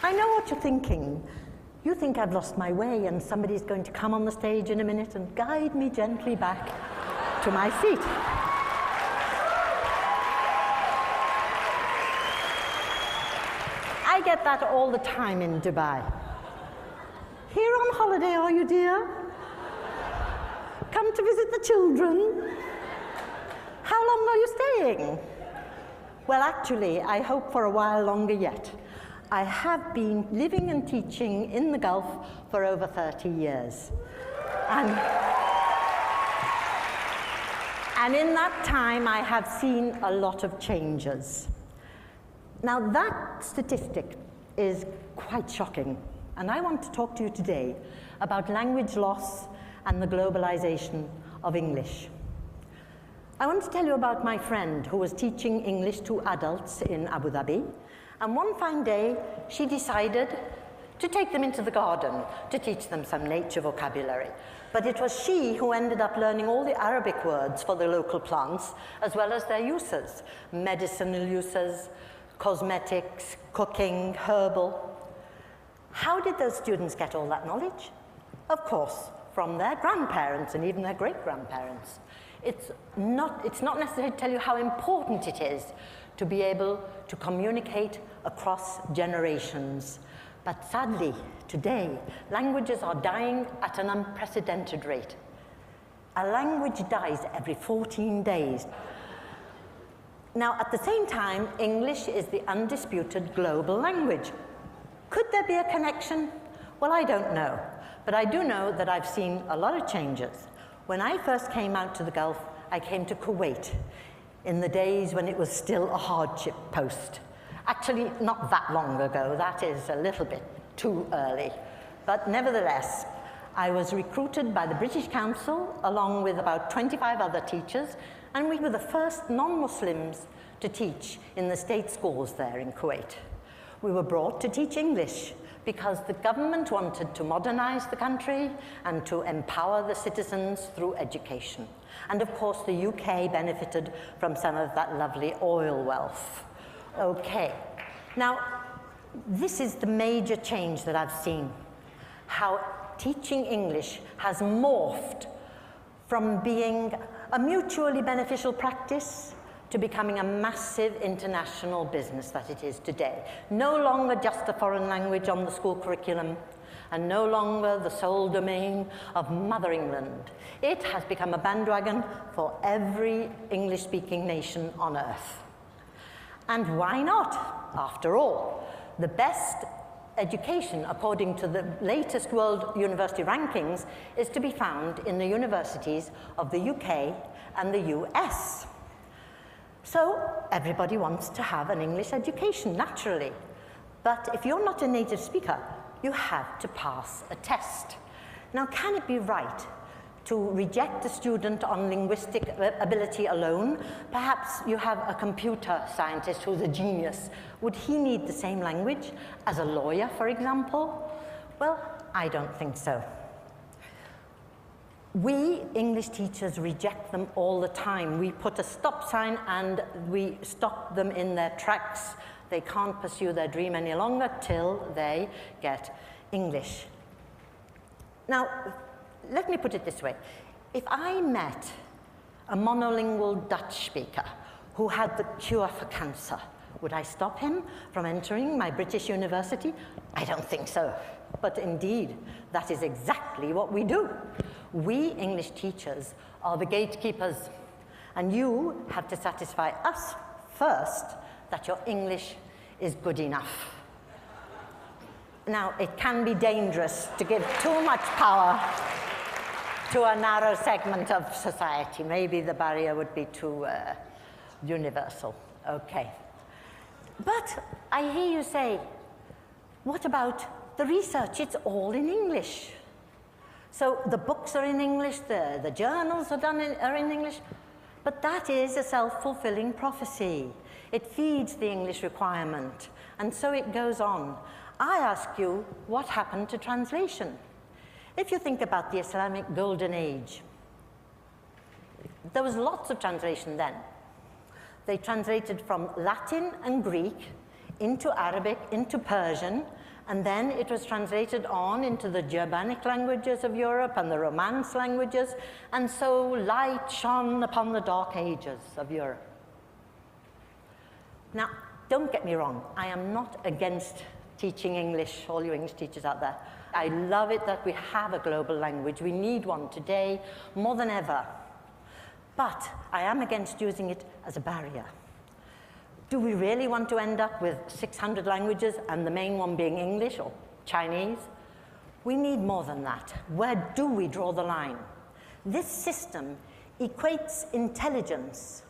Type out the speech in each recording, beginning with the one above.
I know what you're thinking. You think I've lost my way and somebody's going to come on the stage in a minute and guide me gently back to my seat. I get that all the time in Dubai. Here on holiday, are you, dear? Come to visit the children? How long are you staying? Well, actually, I hope for a while longer yet. I have been living and teaching in the Gulf for over 30 years. And in that time, I have seen a lot of changes. Now, that statistic is quite shocking, and I want to talk to you today about language loss and the globalization of English. I want to tell you about my friend who was teaching English to adults in Abu Dhabi, and one fine day, she decided to take them into the garden to teach them some nature vocabulary. But it was she who ended up learning all the Arabic words for the local plants, as well as their uses, medicinal uses, cosmetics, cooking, herbal. How did those students get all that knowledge? Of course, from their grandparents and even their great-grandparents. It's not necessary to tell you how important it is to be able to communicate across generations. But sadly, today, languages are dying at an unprecedented rate. A language dies every 14 days. Now, at the same time, English is the undisputed global language. Could there be a connection? Well, I don't know. But I do know that I've seen a lot of changes. When I first came out to the Gulf, I came to Kuwait in the days when it was still a hardship post. Actually, not that long ago. That is a little bit too early. But nevertheless, I was recruited by the British Council along with about 25 other teachers, and we were the first non-Muslims to teach in the state schools there in Kuwait. We were brought to teach English because the government wanted to modernize the country and to empower the citizens through education. And of course, the UK benefited from some of that lovely oil wealth. Okay, now, this is the major change that I've seen, how teaching English has morphed from being a mutually beneficial practice to becoming a massive international business that it is today. No longer just a foreign language on the school curriculum, and no longer the sole domain of Mother England. It has become a bandwagon for every English-speaking nation on earth. And why not? After all, the best education, according to the latest World University rankings, is to be found in the universities of the UK and the US. So everybody wants to have an English education, naturally. But if you're not a native speaker, you have to pass a test. Now, can it be right to reject a student on linguistic ability alone? Perhaps you have a computer scientist who's a genius. Would he need the same language as a lawyer, for example? Well, I don't think so. We English teachers reject them all the time. We put a stop sign and we stop them in their tracks. They can't pursue their dream any longer till they get English. Now, let me put it this way. If I met a monolingual Dutch speaker who had the cure for cancer, would I stop him from entering my British university? I don't think so. But indeed, that is exactly what we do. We English teachers are the gatekeepers, and you have to satisfy us first that your English is good enough. Now, it can be dangerous to give too much power to a narrow segment of society. Maybe the barrier would be too universal. Okay. But I hear you say, what about the research? It's all in English. So the books are in English, the journals are in English, but that is a self-fulfilling prophecy. It feeds the English requirement, and so it goes on. I ask you, what happened to translation? If you think about the Islamic Golden Age, there was lots of translation then. They translated from Latin and Greek into Arabic, into Persian, And then it was translated on into the Germanic languages of Europe and the Romance languages, and so light shone upon the dark ages of Europe. Now, don't get me wrong, I am not against teaching English, all you English teachers out there. I love it that we have a global language. We need one today more than ever. But I am against using it as a barrier. Do we really want to end up with 600 languages and the main one being English or Chinese? We need more than that. Where do we draw the line? This system equates intelligence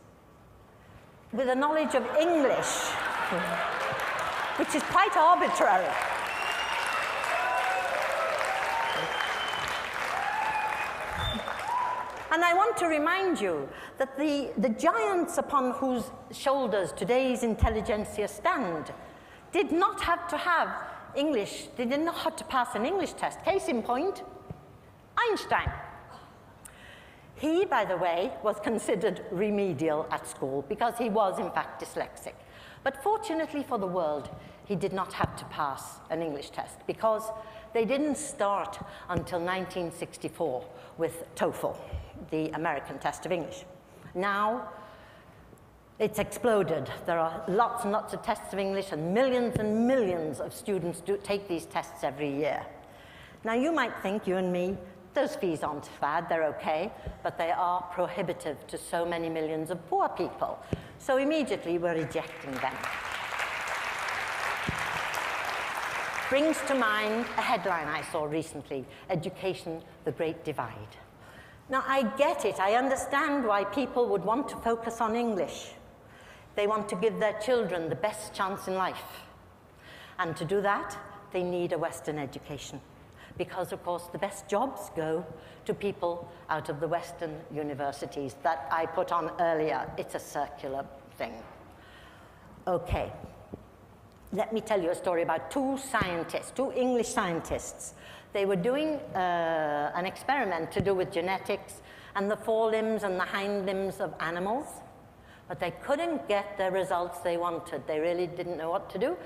with a knowledge of English, which is quite arbitrary. And I want to remind you that the giants upon whose shoulders today's intelligentsia stand did not have to have English, they did not have to pass an English test. Case in point, Einstein. He, by the way, was considered remedial at school because he was, in fact, dyslexic. But fortunately for the world, he did not have to pass an English test because they didn't start until 1964 with TOEFL, the American test of English. Now, it's exploded. There are lots and lots of tests of English, and millions of students take these tests every year. Now, you might think, you and me, those fees aren't bad, they're okay, but they are prohibitive to so many millions of poor people. So immediately we're rejecting them. Brings to mind a headline I saw recently, Education, the Great Divide. Now, I get it. I understand why people would want to focus on English. They want to give their children the best chance in life. And to do that, they need a Western education. Because, of course, the best jobs go to people out of the Western universities that I put on earlier. It's a circular thing. Okay. Let me tell you a story about two English scientists. They were doing an experiment to do with genetics and the forelimbs and the hind limbs of animals, but they couldn't get the results they wanted. They really didn't know what to do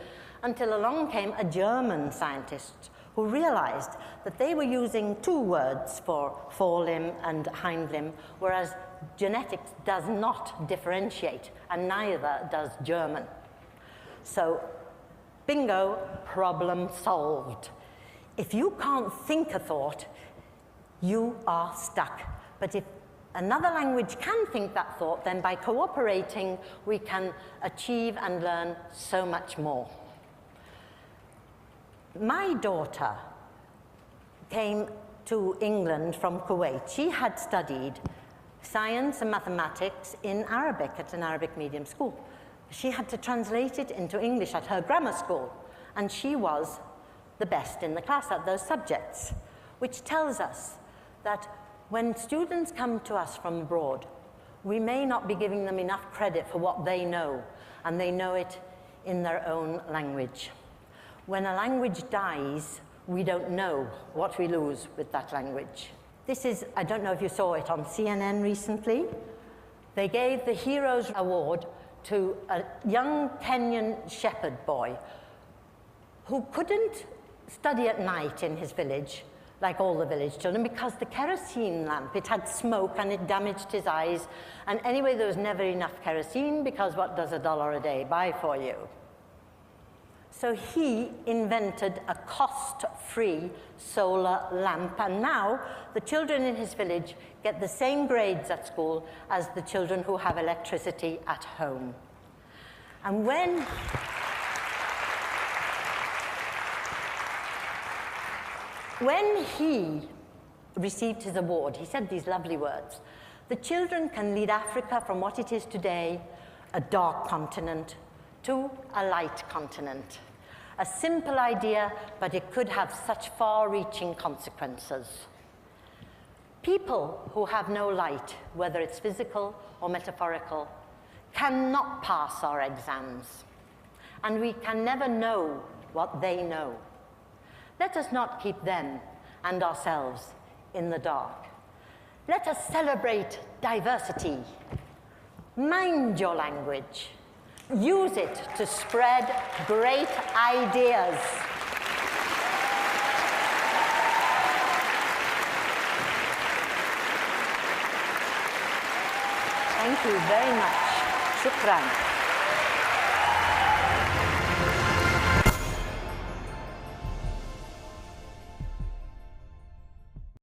until along came a German scientist who realized that they were using two words for forelimb and hind limb, whereas genetics does not differentiate, and neither does German. So, bingo, problem solved. If you can't think a thought, you are stuck. But if another language can think that thought, then by cooperating, we can achieve and learn so much more. My daughter came to England from Kuwait. She had studied science and mathematics in Arabic at an Arabic medium school. She had to translate it into English at her grammar school, and she was the best in the class at those subjects, which tells us that when students come to us from abroad, we may not be giving them enough credit for what they know, and they know it in their own language. When a language dies, we don't know what we lose with that language. This is, I don't know if you saw it on CNN recently. They gave the Heroes Award to a young Kenyan shepherd boy who couldn't study at night in his village, like all the village children, because the kerosene lamp, it had smoke and it damaged his eyes. And anyway, there was never enough kerosene because what does $1 a day buy for you? So he invented a cost-free solar lamp, and now the children in his village get the same grades at school as the children who have electricity at home. And when he received his award, he said these lovely words: "The children can lead Africa from what it is today, a dark continent, to a light continent." A simple idea, but it could have such far-reaching consequences. People who have no light, whether it's physical or metaphorical, cannot pass our exams, and we can never know what they know. Let us not keep them and ourselves in the dark. Let us celebrate diversity. Mind your language. Use it to spread great ideas. you very much. شكراً.